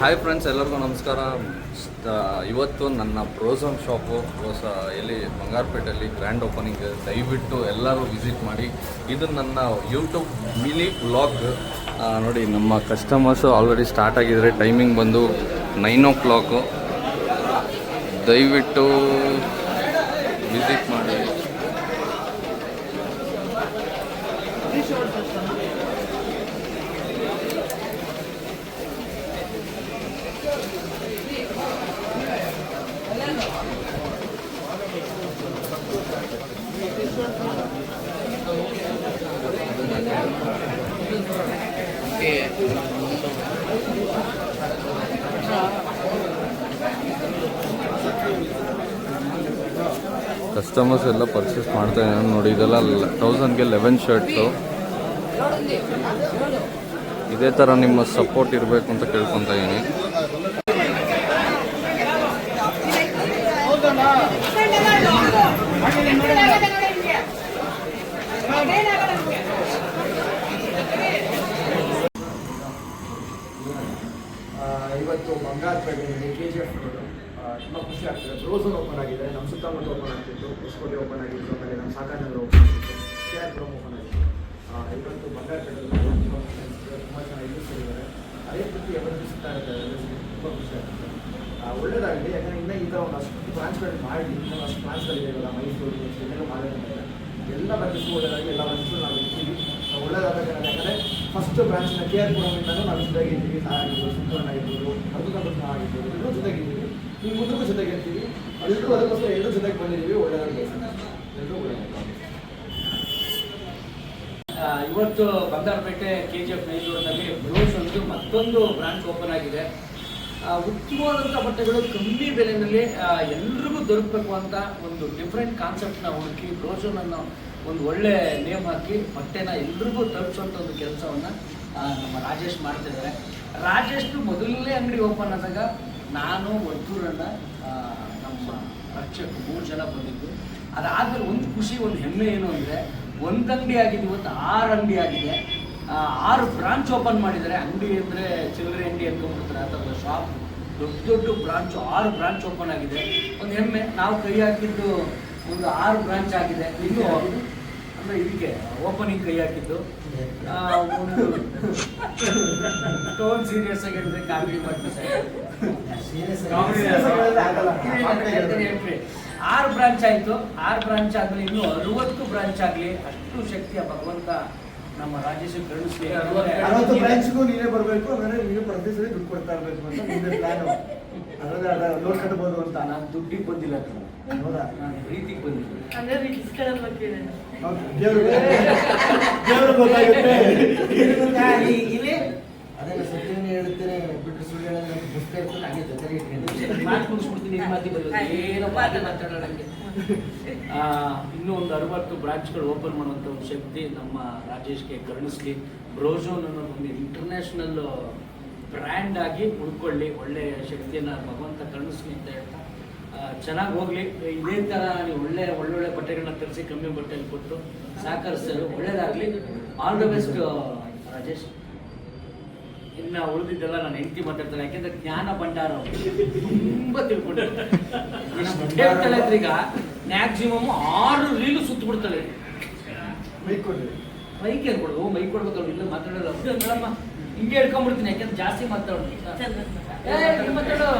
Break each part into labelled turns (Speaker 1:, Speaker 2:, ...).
Speaker 1: Hi friends, ಎಲ್ಲರಿಗೂ ನಮಸ್ಕಾರ. ಇವತ್ತು ನನ್ನ ಬ್ರೋಝನ್ ಶಾಪು ಎಲ್ಲಿ ಬಂಗಾರಪೇಟೆಯಲ್ಲಿ ಗ್ರ್ಯಾಂಡ್ ಓಪನಿಂಗ್. ದಯವಿಟ್ಟು ಎಲ್ಲರೂ ವಿಸಿಟ್ ಮಾಡಿ. ಇದು ನನ್ನ ಯೂಟ್ಯೂಬ್ ಮಿನಿ ವ್ಲಾಗ್. ನೋಡಿ, ನಮ್ಮ ಕಸ್ಟಮರ್ಸು ಆಲ್ರೆಡಿ ಸ್ಟಾರ್ಟ್ ಆಗಿದ್ದಾರೆ. ಟೈಮಿಂಗ್ ಬಂದು 9 o'clock. ದಯವಿಟ್ಟು ವಿಸಿಟ್ ಮಾಡಿ. ಕಸ್ಟಮರ್ಸ್ ಎಲ್ಲ ಪರ್ಚೇಸ್ ಮಾಡ್ತಾ ಇದ್ದಾರೆ ನೋಡಿ. ಇದೆಲ್ಲ 1000ಗೆ 11 ಶರ್ಟ್ಸು. ಇದೇ ಥರ ನಿಮ್ಮ ಸಪೋರ್ಟ್ ಇರಬೇಕು ಅಂತ ಕೇಳ್ಕೊತಾ ಇದ್ದೀನಿ.
Speaker 2: ಇವತ್ತು ಬಂಗಾರಪೇಟೆಯಲ್ಲಿ KGF ರೋಡ್ ತುಂಬ ಖುಷಿ ಆಗ್ತದೆ. ಬ್ರೋಝನ್ ಓಪನ್ ಆಗಿದೆ, ನಮ್ಮ ಸುತ್ತಮುತ್ತ ಓಪನ್ ಆಗ್ತಿತ್ತು. ಹೊಸಕೋಟೆ ಓಪನ್ ಆಗಿತ್ತು, ಆಮೇಲೆ ನಮ್ಮ ಸಾಕಾನಗರ ಓಪನ್ ಆಗಿತ್ತು, KR ಓಪನ್ ಆಗಿತ್ತು. ಇವತ್ತು ಬಂಗಾರಪೇಟೆಯಲ್ಲಿ ತುಂಬ ಚೆನ್ನಾಗಿ ಇದ್ದಾರೆ. ಅದೇ ರೀತಿ ಯಾವತ್ತೂ ಸಿಗ್ತಾ ಇದ್ದಾರೆ. ತುಂಬ ಖುಷಿ ಆಗ್ತದೆ. ಒಳ್ಳೆಯದಾಗಲಿ. ಯಾಕಂದರೆ ಇನ್ನೂ ಈ ಥರ ಒಂದು ಅಷ್ಟು ಬ್ರಾಂಚ್ಗಳು ಮಾಡಿ, ಇನ್ನೂ ಅಷ್ಟು ಬ್ರಾಂಚ್ಗಳಿದೆಯಲ್ಲ, ಮೈಸೂರು ಎಲ್ಲರೂ ಮಾಡೋದಿಲ್ಲ. ಎಲ್ಲ ಬ್ರಾಂಚಸ್ಸು ಒಳ್ಳೆಯದಾಗಿ ಎಲ್ಲ ಬ್ರಾಂಚಸ್ಸು ನಾವು ಇರ್ತೀವಿ. ಒಳ್ಳೆಯದಾಗಬೇಕಂದ್ರೆ ಯಾಕಂದರೆ ಫಸ್ಟ್ ಬ್ರಾಂಚಿನ KR ಪುರಮಿಂದಲೂ ನಾವು ಜೊತೆಗಿದ್ದೀವಿ. ಆಗಿರ್ಬೋದು, ಸುಂದರನ್ ಆಗಿರ್ಬೋದು, ಮಧುಕಂದ್ರ ಆಗಿರ್ಬೋದು, ಎಲ್ಲರೂ ಜೊತೆಗಿದ್ದೀವಿ. ಈ ಮುಂದಕ್ಕೂ ಜೊತೆಗಿರ್ತೀವಿ. ಅದೆಲ್ಲರೂ ಅದಕ್ಕೋಸ್ಕರ ಎಲ್ಲರೂ ಜೊತೆಗೆ ಬಂದಿದ್ದೀವಿ. ಒಳ್ಳೆಯದಾಗಲಿ, ಎಲ್ಲರೂ ಒಳ್ಳೆಯದಾಗಲಿ.
Speaker 3: ಇವತ್ತು ಬಂಗಾರಪೇಟೆ KGF ಮೇನ್ ರೋಡ್ನಲ್ಲಿ ಬ್ರೋಝನ್ದು ಮತ್ತೊಂದು ಬ್ರಾಂಚ್ ಓಪನ್ ಆಗಿದೆ. ಉತ್ತಮವಾದಂಥ ಬಟ್ಟೆಗಳು ಕಮ್ಮಿ ಬೆಲೆಯಲ್ಲಿ ಎಲ್ರಿಗೂ ದೊರಕಬೇಕು ಅಂತ ಒಂದು ಡಿಫ್ರೆಂಟ್ ಕಾನ್ಸೆಪ್ಟ್ನ ಹುಡುಕಿ ಬ್ರೋಝನ್ ಅನ್ನೋ ಒಂದು ಒಳ್ಳೆ ನೇಮ್ ಹಾಕಿ ಬಟ್ಟೆನ ಎಲ್ರಿಗೂ ತಲುಪಿಸುವಂಥ ಒಂದು ಕೆಲಸವನ್ನು ನಮ್ಮ ರಾಜೇಶ್ ಮಾಡ್ತಿದ್ದಾರೆ. ರಾಜೇಶ್ನು ಮೊದಲನೇ ಅಂಗಡಿ ಓಪನ್ ಆದಾಗ ನಾನು ವರ್ತೂರನ್ನ ನಮ್ಮ ರಕ್ಷಕ 3 ಜನ ಬಂದಿದ್ದು. ಅದಾದಮೇಲೆ ಒಂದು ಖುಷಿ, ಒಂದು ಹೆಮ್ಮೆ ಏನು ಅಂದರೆ, ಒಂದು ಅಂಗಡಿ ಆಗಿದೆ, ಇವತ್ತು 6 ಅಂಗಡಿ ಆಗಿದೆ. 6 ಬ್ರಾಂಚ್ ಓಪನ್ ಮಾಡಿದ್ದಾರೆ. ಅಂಗಡಿ ಅಂದರೆ ಚಿಲ್ಲರೆ ಅಂಗಡಿ ಅಂದ್ಕೊಂಡ್ಬಿಡ್ತಾರೆ, ಅಥವಾ ಶಾಪ್ ದೊಡ್ಡ ದೊಡ್ಡ ಬ್ರಾಂಚು 6 ಬ್ರಾಂಚ್ ಓಪನ್ ಆಗಿದೆ. ಒಂದು ಹೆಮ್ಮೆ. ನಾವು ಕೈ ಹಾಕಿದ್ದು ಒಂದು 6 ಬ್ರಾಂಚ್ ಆಗಿದೆ. ಇನ್ನು ಅಂದರೆ ಇದಕ್ಕೆ ಓಪನಿಂಗ್ ಕೈ ಹಾಕಿದ್ದು ಒಂದು ಟೋನ್ ಸೀರಿಯಸ್ ಆಗಿ ಹೇಳಿದ್ರೆ ಕಾಮಿಡಿ ಮಾಡ್ತಾರೆ. 6 ಬ್ರಾಂಚ್ ಆಯಿತು. 6 ಬ್ರಾಂಚ್ ಆದಮೇಲೆ ಇನ್ನೂ 60 ಬ್ರಾಂಚ್ ಆಗಲಿ, ಅಷ್ಟು ಶಕ್ತಿಯ ಭಗವಂತ ನಮ್ಮ ರಾಜೇಶ್ ಕರುಣಿಸ್ಲಿ.
Speaker 2: 60 ಬ್ರಾಂಚ್ಗೂ ನೀವೇ ಬರಬೇಕು, ಅಂದರೆ ನೀವು ಪ್ರತಿ ಸರಿ ದುಡ್ಡು ಕೊಡ್ತಾ ಇರಬೇಕು ಅಂತ ನಿಮ್ಮದೇ ಪ್ಲಾನು. ಅದರಲ್ಲಿ ಲೋನ್ ಕಟ್ಬೋದು ಅಂತ.
Speaker 3: ನಾನು ದುಡ್ಡಿಗೆ ಬಂದಿಲ್ಲ,
Speaker 2: ಹೌದಾ?
Speaker 3: ನಾನು ಪ್ರೀತಿಗೆ ಬಂದಿದ್ದೆ.
Speaker 2: ದೇವರು ಗೊತ್ತಾಗುತ್ತೆ.
Speaker 4: ಅದೆಲ್ಲ ಸತ್ಯವನ್ನೇ ಹೇಳ್ತೇನೆ, ಬಿಟ್ಟು ಸುಳ್ಳು ಹೇಳೋದು ಪುಸ್ತಕ ಇರ್ತದೆ. ಹಾಗೆ ಜೊತೆಗೆ ಇಟ್ಕೊಂಡು
Speaker 3: ಮಾತು ಮುಗಿಸ್ಬಿಡ್ತೀನಿ. ನಿಮ್ಮ ಮಾತಿ ಬರೋದು ಏನೋ ಮಾತಾಡೋಂಗೆ. ಇನ್ನೂ ಒಂದು 60 ಬ್ರಾಂಚ್ಗಳು ಓಪನ್ ಮಾಡುವಂಥ ಒಂದು ಶಕ್ತಿ ನಮ್ಮ ರಾಜೇಶ್ಗೆ ಕರುಣಿಸ್ಲಿ. ಬ್ರೋಝನ್ ಅನ್ನೋ ಒಂದು ಇಂಟರ್ನ್ಯಾಷನಲ್ ಬ್ರ್ಯಾಂಡ್ ಆಗಿ ಉಳ್ಕೊಳ್ಳಿ, ಒಳ್ಳೆಯ ಶಕ್ತಿಯನ್ನು ಭಗವಂತ ಕರುಣಿಸ್ಲಿ ಅಂತ ಹೇಳ್ತಾ ಚೆನ್ನಾಗಿ ಹೋಗಲಿ. ಇದೇ ಥರ ನೀವು ಒಳ್ಳೊಳ್ಳೆ ಬಟ್ಟೆಗಳನ್ನ ತರಿಸಿ ಕಮ್ಮಿ ಬಟ್ಟೆಯಲ್ಲಿ ಕೊಟ್ಟು ಸಹಕರಿಸಲು ಒಳ್ಳೇದಾಗಲಿ. All the best Rajesh. ಇನ್ನು ಉಳಿದಿದ್ದೆಲ್ಲ ನಾನು ಹೆಂಡತಿ ಮಾತಾಡ್ತಾನೆ, ಯಾಕೆಂದ್ರೆ ಜ್ಞಾನ ಭಂಡಾರ ತುಂಬ ತಿಳ್ಕೊಂಡಿರ್ತಾರೆ. ಹೇಳ್ತಾಳೆ ಈಗ ಮ್ಯಾಕ್ಸಿಮಮ್ 6 ರೀಲು ಸುತ್ತ ಬಿಡ್ತಾಳೆ. ಮೈಕ್ ಏನು ಕೊಡೋದು? ಮೈಕ್ ಕೊಡ್ಬೇಕಲ್ಲ, ಇಲ್ಲ ಮಾತಾಡೋದು ಮೇಡಮ್ಮ ಹಿಂಗೆ ಹೇಳ್ಕೊಂಡ್ಬಿಡ್ತೀನಿ, ಯಾಕೆಂದ್ರೆ ಜಾಸ್ತಿ ಮಾತಾಡೋದು. ಮಾತಾಡೋ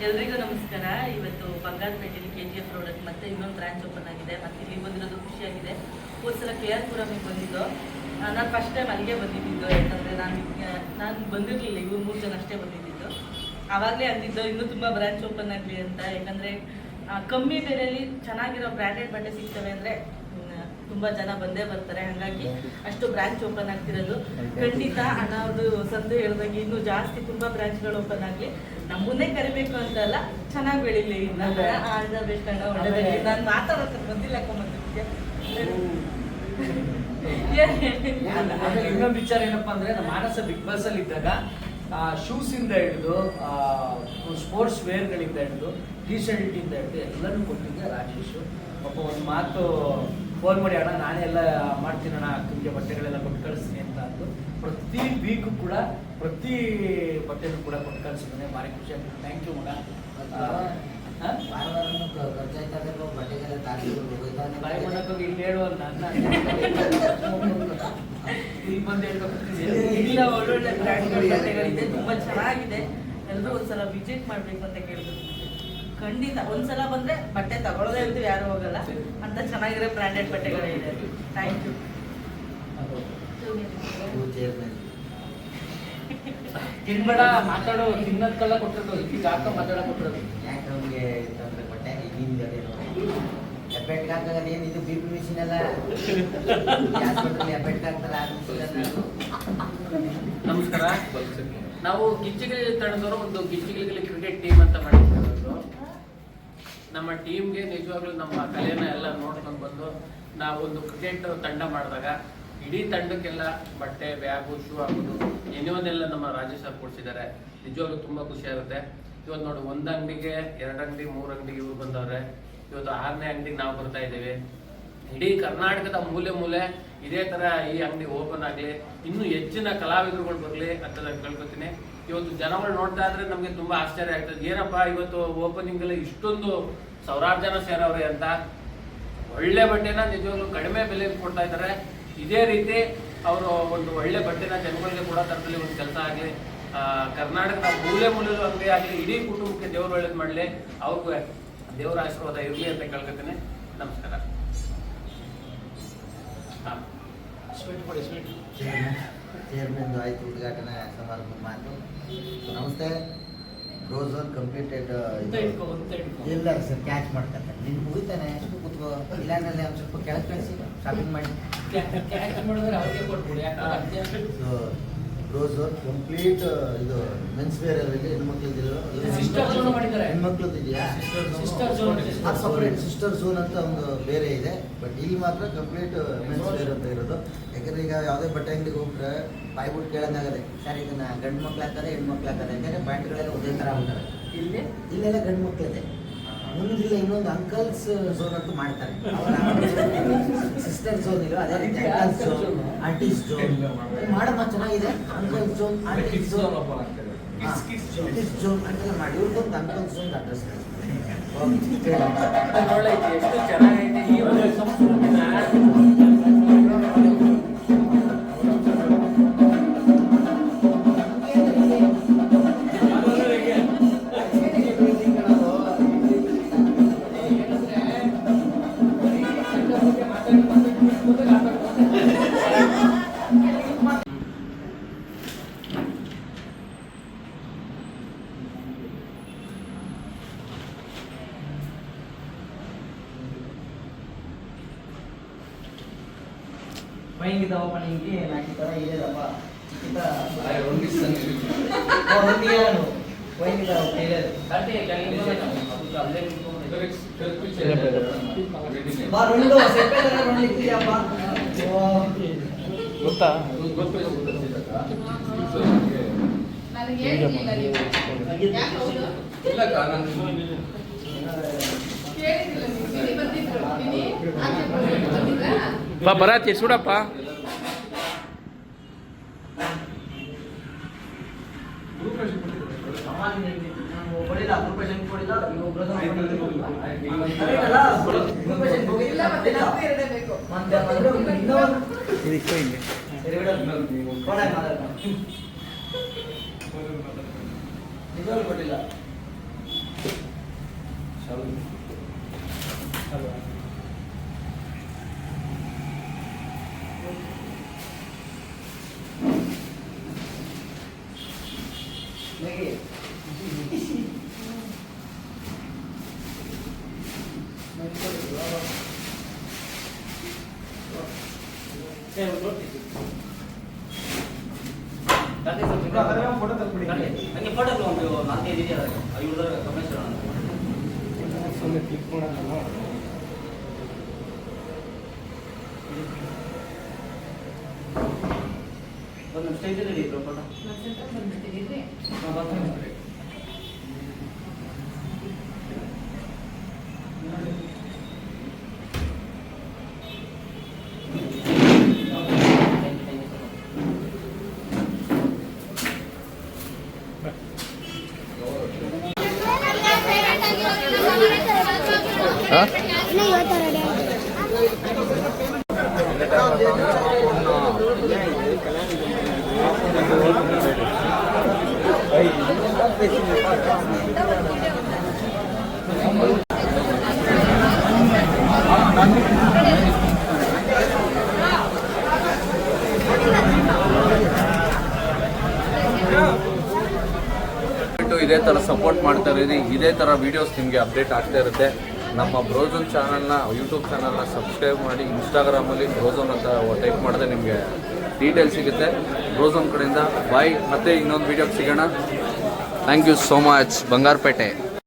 Speaker 5: ಎಲ್ರಿಗೂ ನಮಸ್ಕಾರ. ಇವತ್ತು ಬಂಗಾರಪೇಟೆಯಲ್ಲಿ KGF ರೋಡಲ್ಲಿ ಮತ್ತೆ ಇನ್ನೊಂದು ಬ್ರಾಂಚ್ ಓಪನ್ ಆಗಿದೆ. ಮತ್ತೆ ಇಲ್ಲಿ ಬಂದಿರೋದು ಖುಷಿಯಾಗಿದೆ. ಹೋದ ಸಲ KR ಪುರಮಿಗೆ ಬಂದಿದ್ದು. ನಾನು ಫಸ್ಟ್ ಟೈಮ್ ಅಲ್ಲಿಗೆ ಬಂದಿದ್ದು, ಯಾಕಂದರೆ ನಾನು ಬಂದಿರಲಿಲ್ಲ. ಇವ್ರು 3 ಜನ ಅಷ್ಟೇ ಬಂದಿದ್ದು. ಆವಾಗಲೇ ಅಂದಿದ್ದು ಇನ್ನೂ ತುಂಬ ಬ್ರಾಂಚ್ ಓಪನ್ ಆಗಲಿ ಅಂತ. ಯಾಕಂದರೆ ಕಮ್ಮಿ ಬೆಲೆಯಲ್ಲಿ ಚೆನ್ನಾಗಿರೋ ಬ್ರ್ಯಾಂಡೆಡ್ ಬಟ್ಟೆ ಸಿಗ್ತವೆ ಅಂದರೆ ತುಂಬ ಜನ ಬಂದೇ ಬರ್ತಾರೆ. ಹಾಗಾಗಿ ಅಷ್ಟು ಬ್ರಾಂಚ್ ಓಪನ್ ಆಗ್ತಿರೋದು ಖಂಡಿತ. ಅಣ್ಣ ಅವ್ರದ್ದು ಸಂದು ಹೇಳಿದಂಗೆ ಇನ್ನೂ ಜಾಸ್ತಿ ತುಂಬ ಬ್ರಾಂಚ್ಗಳು ಓಪನ್ ಆಗಲಿ. ನಮ್ಮನ್ನೇ ಕರಿಬೇಕು ಅಂತಲ್ಲ, ಚೆನ್ನಾಗಿ ಬೆಳೀಲಿ. ಆಲ್ ದ ಬೆಸ್ಟ್ ಅಣ್ಣ, ಒಳ್ಳೆದಾಗಲಿ. ನಾನು ಮಾತಾಡೋಕ್ಕೆ ಬಂದಿಲ್ಲ ಬಂದಿದ್ದೆ.
Speaker 3: ಇನ್ನೊಂದು ವಿಚಾರ ಏನಪ್ಪ ಅಂದರೆ, ನಮ್ಮ ಮಾನಸ ಬಿಗ್ ಬಾಸ್ ಅಲ್ಲಿ ಇದ್ದಾಗ ಶೂಸಿಂದ ಹಿಡಿದು ಸ್ಪೋರ್ಟ್ಸ್ ವೇರ್ಗಳಿಂದ ಹಿಡಿದು ಟಿ ಶರ್ಟಿಂದ ಹಿಡಿದು ಎಲ್ಲನೂ ಕೊಟ್ಟಿದ್ದೆ ರಾಜೇಶು. ಪಾಪ ಒಂದು ಮಾತು ಫೋನ್ ಮಾಡಿ ಅಣ್ಣ ನಾನೇ ಎಲ್ಲ ಮಾಡ್ತೀನಿ ಅಣ್ಣ, ನಿಮಗೆ ಬಟ್ಟೆಗಳೆಲ್ಲ ಕೊಟ್ಟು ಕಳಿಸ್ತೀನಿ ಅಂತ ಅಂದು ಪ್ರತಿ ವೀಕು ಕೂಡ ಪ್ರತಿ ಬಟ್ಟೆನೂ ಕೂಡ ಕೊಟ್ಟು ಕಳಿಸಿದ್ದಾನೆ. ಭಾರಿ ಖುಷಿ ಆಗ್ತದೆ. ಥ್ಯಾಂಕ್ ಯು ಮಗ.
Speaker 4: ಖರ್ಚಾಯ್ತಾಗ ಬಟ್ಟೆಗೆಲ್ಲ
Speaker 3: ಬಾಯಿ ಮಾಡೋಕ್ಕೋಗಿ ಇಲ್ಲಿ ಹೇಳುವಲ್ಲ ನನ್ನ ಇಲ್ಲಿ ಬಂದು
Speaker 5: ಇಲ್ಲ, ಒಳ್ಳೊಳ್ಳೆ ಬ್ರ್ಯಾಂಡ್ಗಳ ಬಟ್ಟೆಗಳಿದೆ, ತುಂಬಾ ಚೆನ್ನಾಗಿದೆ. ಎಲ್ಲರೂ ಒಂದ್ಸಲ ವಿಸಿಟ್ ಮಾಡ್ಬೇಕು ಅಂತ ಕೇಳಿದ್ರು. ಖಂಡಿತ ಒಂದ್ಸಲ ಬಂದ್ರೆ ಬಟ್ಟೆ ತಗೊಳ್ಳೋದೇ ಇರ್ತೀವಿ, ಯಾರು ಹೋಗಲ್ಲ ಅಂತ ಚೆನ್ನಾಗಿರೋ ಬ್ರ್ಯಾಂಡೆಡ್ ಬಟ್ಟೆಗಳೇ ಇದೆ. Thank you.
Speaker 3: ತಿನ್ಬೇಡ, ಮಾತಾಡೋ, ತಿನ್ನೋದಕ್ಕೆಲ್ಲ ಕೊಟ್ಟಿರೋದು, ಈಗ ಹಾಕ ಮಾತಾಡೋ ಕೊಟ್ಟಿರೋದು.
Speaker 4: ಯಾಕೆ ನಮಗೆ ತೊಂದರೆ ಕೊಟ್ಟೆ ಈಗಿಂದ ಎಫೆಕ್ಟ್ ಹಾಕಾಗಲ್ಲ. ಏನು ಇದು ಬಿ ಪಿ ಮಿಷಿನ್ ಎಲ್ಲ ಹಾಸ್ಪಿಟಲ್ ಎಫೆಕ್ಟ್ ಹಾಕ್ತಾರೆ.
Speaker 3: ನಮಸ್ಕಾರ. ನಾವು ಗಿಚ್ಚಿಗಿಲಿ ತಂಡದವರು ಒಂದು ಗಿಚ್ಚಿಗಿಲಿ ಕ್ರಿಕೆಟ್ ಟೀಮ್ ಅಂತ ಮಾಡಿರೋದು. ನಮ್ಮ ಟೀಮ್ಗೆ ನಿಜವಾಗ್ಲೂ ನಮ್ಮ ಕಲೆನ ಎಲ್ಲ ನೋಡ್ಕೊಂಡು ಬಂದು ನಾವು ಒಂದು ಕ್ರಿಕೆಟ್ ತಂಡ ಮಾಡಿದಾಗ ಇಡೀ ತಂಡಕ್ಕೆಲ್ಲ ಬಟ್ಟೆ, ಬ್ಯಾಗು, ಶೂ ಹಾಕೋದು ಏನೇನೆಲ್ಲ ನಮ್ಮ ರಾಜೇಶ್ ಸರ್ ಕೊಡಿಸಿದ್ದಾರೆ. ನಿಜವಾಗ್ಲೂ ತುಂಬ ಖುಷಿ ಆಗುತ್ತೆ. ಇವತ್ತು ನೋಡಿ, ಒಂದು ಅಂಗಡಿಗೆ 2 ಅಂಗಡಿ 3 ಅಂಗಡಿಗೆ ಇವ್ರು ಬಂದವ್ರೆ. ಇವತ್ತು 6ನೇ ಅಂಗಡಿಗೆ ನಾವು ಬರ್ತಾ ಇದ್ದೀವಿ. ಇಡೀ ಕರ್ನಾಟಕದ ಮೂಲೆ ಮೂಲೆ ಇದೇ ಥರ ಈ ಅಂಗಡಿ ಓಪನ್ ಆಗಲಿ, ಇನ್ನೂ ಹೆಚ್ಚಿನ ಕಲಾವಿದರುಗಳು ಬರಲಿ ಅಂತ ನಾನು ಕೇಳ್ಕೊತೀನಿ. ಇವತ್ತು ಜನಗಳು ನೋಡ್ತಾ ಇದ್ರೆ ನಮಗೆ ತುಂಬ ಆಶ್ಚರ್ಯ ಆಗ್ತದೆ. ಏನಪ್ಪ ಇವತ್ತು ಓಪನಿಂಗಲ್ಲಿ ಇಷ್ಟೊಂದು ಸಾವಿರಾರು ಜನ ಸೇರವ್ರೆ ಅಂತ. ಒಳ್ಳೆ ಬಟ್ಟೆನ ನಿಜವಾಗ್ಲೂ ಕಡಿಮೆ ಬೆಲೆಗೆ ಕೊಡ್ತಾ ಇದ್ದಾರೆ. ಇದೇ ರೀತಿ ಅವರು ಒಂದು ಒಳ್ಳೆ ಬಟ್ಟೆನ ಜನಗಳಿಗೆ ಕೊಡೋ ಥರದಲ್ಲಿ ಒಂದು ಕೆಲಸ ಆಗಲಿ, ಕರ್ನಾಟಕದ ಮೂಲೆ ಮೂಲೆಯಲ್ಲೂ ಅಂಗಡಿ ಆಗಲಿ, ಇಡೀ ಕುಟುಂಬಕ್ಕೆ ದೇವರು ಒಳ್ಳೇದು ಮಾಡಲಿ, ಅವ್ರಿಗೂ ದೇವರ ಆಶೀರ್ವಾದ ಇರಲಿ ಅಂತ ಕೇಳ್ಕೊತೀನಿ. ನಮಸ್ಕಾರ. ಹಾಂ, ಸ್ವೀಟ್ ಕೊಡಿ, ಸ್ವೀಟ್.
Speaker 4: ಚೇರ್ಮನ್ ಆಯಿತು ಉದ್ಘಾಟನಾ ಸಮಾರಂಭ ಮಾತು. ನಮಸ್ತೆ. ಬ್ರೋಝೋನ್ ಕಂಪ್ಲೀಟೆಡ್ ಇಲ್ಲ ಸರ್, ಕ್ಯಾಚ್ ಮಾಡ್ತಾರೆ. ನಿನ್ನ ಮುಗಿತಾನೆ ಎಷ್ಟು ಕೂತ್ಕೋ, ಇಲ್ಲಾಂದ್ರೆ ಒಂದು ಸ್ವಲ್ಪ ಕೆಳಗೆ ಕಳಿಸಿ ಶಾಪಿಂಗ್ ಮಾಡಿ
Speaker 3: ಕ್ಯಾಚ್ ಮಾಡಿದ್ರೆ ಅವ್ರಿಗೆ ಕೊಟ್ಬಿಡಿ.
Speaker 4: ಸೊ ಬ್ರೋಝೋನ್ ಕಂಪ್ಲೀಟ್ ಇದು ಮೆನ್ಸ್ ವೇರ್ ಅಲ್ಲಿ ಹೆಣ್ಮಕ್ಳದ್ದು
Speaker 3: ಸಿಸ್ಟರ್ ಝೋನ್ ಮಾಡಿದ್ದಾರೆ.
Speaker 4: ಹೆಣ್ಮಕ್ಳದ್ದು ಇದೆಯಾ?
Speaker 3: Sister zone,
Speaker 4: separate sister zone ಅಂತ ಒಂದು ಬೇರೆ ಇದೆ. ಬಟ್ ಇಲ್ಲಿ ಮಾತ್ರ ಕಂಪ್ಲೀಟ್ ಮೆನ್ಸ್ ವೇರ್ ಅಂತ ಇರೋದು. ಯಾಕಂದ್ರೆ ಈಗ ಯಾವುದೇ ಬಟ್ಟೆ ಅಂಗಡಿಗೆ ಹೋಗ್ರೆ ಬಾಯ್ಬಿಟ್ಟು ಕೇಳೋದಾಗದೆ, ಸರ್ ಇದನ್ನ ಗಂಡು ಮಕ್ಳು ಹಾಕ್ತಾರೆ ಹೆಣ್ಮಕ್ಳು ಹಾಕ್ತಾರೆ. ಯಾಕಂದ್ರೆ ಪ್ಯಾಂಟ್ಗಳೆಲ್ಲ ಒಂದೇ ಥರ ಆಗ್ತಾರೆ. ಇಲ್ಲೆಲ್ಲ ಗಂಡು ಮಕ್ಳಿದೆ. ಮುಂದಿಲ್ಲ ಇನ್ನೊಂದು ಅಂಕಲ್ಸ್ ಝೋನ್ ಅಂತ ಮಾಡ್ತಾರೆ. ಸಿಸ್ಟರ್ ಝೋನ್ ಇಲ್ಲ, ಅದೇ ರೀತಿ ಅಂಕಲ್ಸ್ ಝೋನ್, ಆಂಟೀಸ್ ಝೋನ್ ಮಾಡಮ್ಮ ಚೆನ್ನಾಗಿದೆ. Uncles zone, aunties zone, kids zone ಅಂತೆಲ್ಲ ಮಾಡಿ ಇವ್ರದ್ದೊಂದು ಅಂಕಲ್ಸ್ ಝೋನ್ ಅಡ್ರೆಸ್
Speaker 3: ನೋಡೈತಿ ಎಷ್ಟು ಚೆನ್ನಾಗೈತೆ ಈ ಒಂದು ಸಂಸ್ಕೃತಿನ.
Speaker 4: ವೈಂಗಿದ ಓಪನಿಂಗ್ಗೆ ನಾಲ್ಕು ಥರ ಇದೇದಪ್ಪ. ಚಿಕ್ಕ ವೈಂಗಿದ రెండు సెపరేట్ రెండు ఇచ్చేయప్ప
Speaker 3: ಗೊತ್ತಾ?
Speaker 6: ನನಗೆ ಹೇಳಿಲ್ಲ ನೀವು. ಯಾಕೆ ಹೌದು?
Speaker 1: ಇಲ್ಲ ನಾನು
Speaker 6: ಕೇಳಿದಿಲ್ಲ ನೀವು. ತಿನಿ ಬಂದಿದ್ರು. ತಿನಿ ಆಚೆ ಬಂದಿದ್ರಾ?
Speaker 3: ಬಾ ಬರಾತಿ ಸುಡಪ್ಪ.
Speaker 6: ಇಲ್ಲ ಮತ್ತೆ ನಾವು ಎರಡೇ ಬೇಕು.
Speaker 4: ನಿಜವಾಗ್ಲೂ ಕೊಟ್ಟಿಲ್ಲ.
Speaker 7: ನನಗೆ ಫೋಟೋ ಒಂದು 4-5 ಇದೆ. ಇವ್ರದ್ದು ಕಮೆಂಟ್ಸ್
Speaker 3: ಸುಮ್ಮನೆ ಕ್ಲಿಕ್ ಮಾಡೋಣ.
Speaker 7: ಒಂದು ಸ್ಟೇಜ್ ಇದೆ ಫೋಟೋ.
Speaker 6: ನಾನು ಸೆಂಟರ್ ಬಂದ್ಬಿಟ್ಟಿದ್ದೀರಿ.
Speaker 1: ಇದೇ ಥರ ಸಪೋರ್ಟ್ ಮಾಡ್ತಾ ಇದ್ದೀನಿ. ಇದೇ ಥರ ವೀಡಿಯೋಸ್ ನಿಮಗೆ ಅಪ್ಡೇಟ್ ಆಗ್ತಾ ಇರುತ್ತೆ. ನಮ್ಮ ಬ್ರೋಝನ್ ಚಾನಲ್ನ ಯೂಟ್ಯೂಬ್ ಚಾನಲ್ನ ಸಬ್ಸ್ಕ್ರೈಬ್ ಮಾಡಿ. ಇನ್ಸ್ಟಾಗ್ರಾಮಲ್ಲಿ ಬ್ರೋಝನ್ ಅಂತ ಟೈಪ್ ಮಾಡಿದ್ರೆ ನಿಮಗೆ ಡೀಟೇಲ್ಸ್ ಸಿಗುತ್ತೆ. ಬ್ರೋಝನ್ ಕಡೆಯಿಂದ ಬಾಯ್. ಮತ್ತೆ ಇನ್ನೊಂದು ವೀಡಿಯೋಗೆ ಸಿಗೋಣ. Thank you so much. Bangarpet.